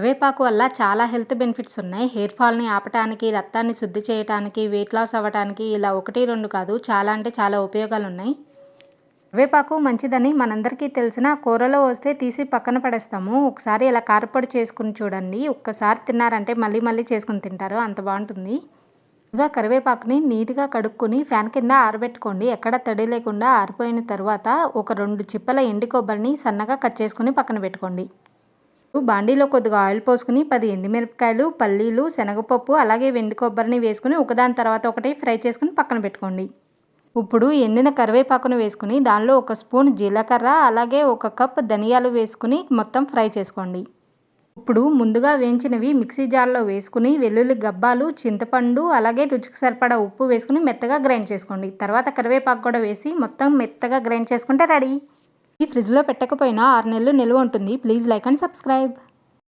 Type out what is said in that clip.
కరివేపాకు వల్ల చాలా హెల్త్ బెనిఫిట్స్ ఉన్నాయి. హెయిర్ ఫాల్‌ని ఆపటానికి, రక్తాన్ని శుద్ధి చేయటానికి, వెయిట్ లాస్ అవ్వటానికి ఇలా 1, 2 కాదు చాలా అంటే చాలా ఉపయోగాలున్నాయి. కరివేపాకు మంచిదని మనందరికీ తెలిసినా కూరలో వస్తే తీసి పక్కన పడేస్తాము. ఒకసారి ఇలా కారప్పొడి చేసుకొని చూడండి. ఒక్కసారి తిన్నారంటే మళ్ళీ మళ్ళీ చేసుకొని తింటారు. అంత బావుంటుంది. ముందుగా కరివేపాకుని నీట్‌గా కడుక్కొని ఫ్యాన్ కింద ఆరబెట్టుకోండి. ఎక్కడ తడి లేకుండా ఆరిపోయిన తర్వాత ఒక 2 చిప్పల ఎండు కొబ్బరిని సన్నగా కట్ చేసుకొని పక్కన పెట్టుకోండి. బాండీలో కొద్దిగా ఆయిల్ పోసుకుని 10 ఎండుమిరపకాయలు, పల్లీలు, శనగపప్పు అలాగే వెండి కొబ్బరిని వేసుకుని ఒకదాని తర్వాత ఒకటి ఫ్రై చేసుకుని పక్కన పెట్టుకోండి. ఇప్పుడు ఎండిన కరివేపాకును వేసుకుని దానిలో 1 స్పూన్ జీలకర్ర అలాగే 1 కప్ ధనియాలు వేసుకుని మొత్తం ఫ్రై చేసుకోండి. ఇప్పుడు ముందుగా వేయించినవి మిక్సీ జార్లో వేసుకుని వెల్లుల్లి గబ్బాలు, చింతపండు అలాగే రుచికి సరిపడా ఉప్పు వేసుకుని మెత్తగా గ్రైండ్ చేసుకోండి. తర్వాత కరివేపాకు కూడా వేసి మొత్తం మెత్తగా గ్రైండ్ చేసుకుంటే రెడీ. ఈ ఫ్రిడ్జ్లో పెట్టకపోయినా 6 నెలలు నిల్వ ఉంటుంది. Please like and subscribe.